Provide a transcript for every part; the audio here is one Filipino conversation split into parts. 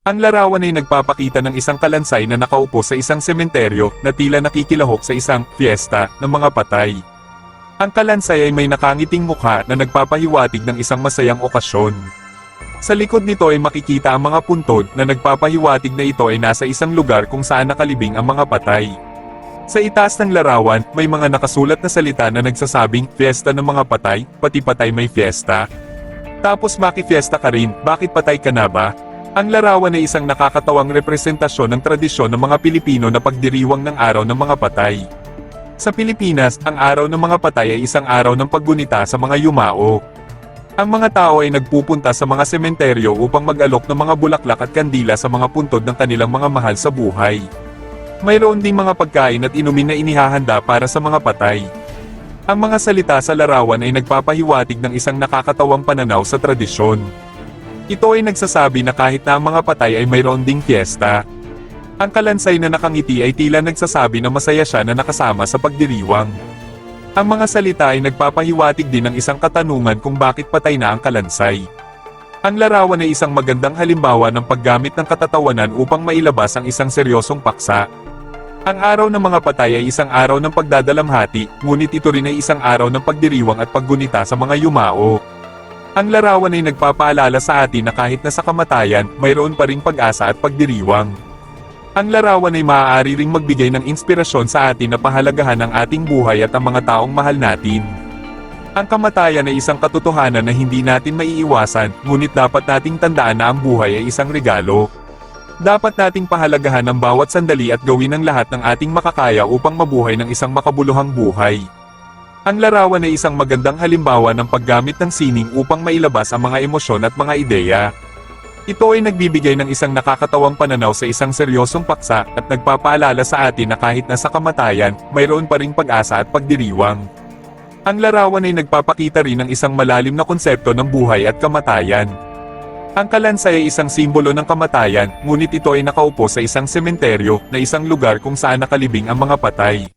Ang larawan ay nagpapakita ng isang kalansay na nakaupo sa isang sementeryo na tila nakikilahok sa isang fiesta ng mga patay. Ang kalansay ay may nakangiting mukha na nagpapahiwatig ng isang masayang okasyon. Sa likod nito ay makikita ang mga puntod na nagpapahiwatig na ito ay nasa isang lugar kung saan nakalibing ang mga patay. Sa itaas ng larawan, may mga nakasulat na salita na nagsasabing, "Fiesta ng mga patay, pati patay may fiesta." Tapos maki-fiesta ka rin, bakit patay ka na ba? Ang larawan ay isang nakakatawang representasyon ng tradisyon ng mga Pilipino na pagdiriwang ng araw ng mga patay. Sa Pilipinas, ang araw ng mga patay ay isang araw ng paggunita sa mga yumao. Ang mga tao ay nagpupunta sa mga sementeryo upang mag-alok ng mga bulaklak at kandila sa mga puntod ng kanilang mga mahal sa buhay. Mayroon ding mga pagkain at inumin na inihahanda para sa mga patay. Ang mga salita sa larawan ay nagpapahiwatig ng isang nakakatawang pananaw sa tradisyon. Ito ay nagsasabi na kahit na ang mga patay ay mayroon ding fiesta. Ang kalansay na nakangiti ay tila nagsasabi na masaya siya na nakasama sa pagdiriwang. Ang mga salita ay nagpapahiwatig din ng isang katanungan kung bakit patay na ang kalansay. Ang larawan ay isang magandang halimbawa ng paggamit ng katatawanan upang mailabas ang isang seryosong paksa. Ang araw ng mga patay ay isang araw ng pagdadalamhati, ngunit ito rin ay isang araw ng pagdiriwang at paggunita sa mga yumao. Ang larawan ay nagpapaalala sa atin na kahit na sa kamatayan, mayroon pa ring pag-asa at pagdiriwang. Ang larawan ay maaari ring magbigay ng inspirasyon sa atin na pahalagahan ang ating buhay at ang mga taong mahal natin. Ang kamatayan ay isang katotohanan na hindi natin maiiwasan, ngunit dapat nating tandaan na ang buhay ay isang regalo. Dapat nating pahalagahan ang bawat sandali at gawin ang lahat ng ating makakaya upang mabuhay ng isang makabuluhang buhay. Ang larawan ay isang magandang halimbawa ng paggamit ng sining upang mailabas ang mga emosyon at mga ideya. Ito ay nagbibigay ng isang nakakatawang pananaw sa isang seryosong paksa at nagpapaalala sa atin na kahit nasa kamatayan, mayroon pa ring pag-asa at pagdiriwang. Ang larawan ay nagpapakita rin ng isang malalim na konsepto ng buhay at kamatayan. Ang kalansay ay isang simbolo ng kamatayan, ngunit ito ay nakaupo sa isang sementeryo na isang lugar kung saan nakalibing ang mga patay.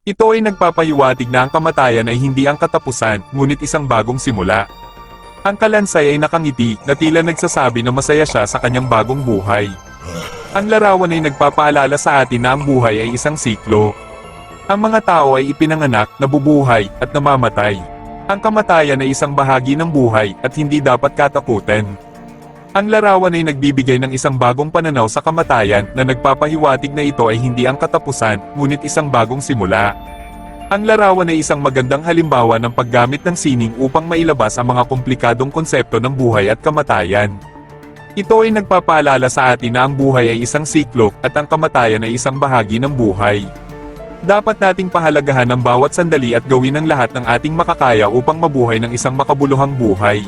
Ito ay nagpapahiwatig na ang kamatayan ay hindi ang katapusan, ngunit isang bagong simula. Ang kalansay ay nakangiti na tila nagsasabi na masaya siya sa kanyang bagong buhay. Ang larawan ay nagpapaalala sa atin na ang buhay ay isang siklo. Ang mga tao ay ipinanganak, nabubuhay, at namamatay. Ang kamatayan ay isang bahagi ng buhay at hindi dapat katakutin. Ang larawan ay nagbibigay ng isang bagong pananaw sa kamatayan na nagpapahiwatig na ito ay hindi ang katapusan, ngunit isang bagong simula. Ang larawan ay isang magandang halimbawa ng paggamit ng sining upang mailabas ang mga komplikadong konsepto ng buhay at kamatayan. Ito ay nagpapaalala sa atin na ang buhay ay isang siklo at ang kamatayan ay isang bahagi ng buhay. Dapat nating pahalagahan ang bawat sandali at gawin ang lahat ng ating makakaya upang mabuhay ng isang makabuluhang buhay.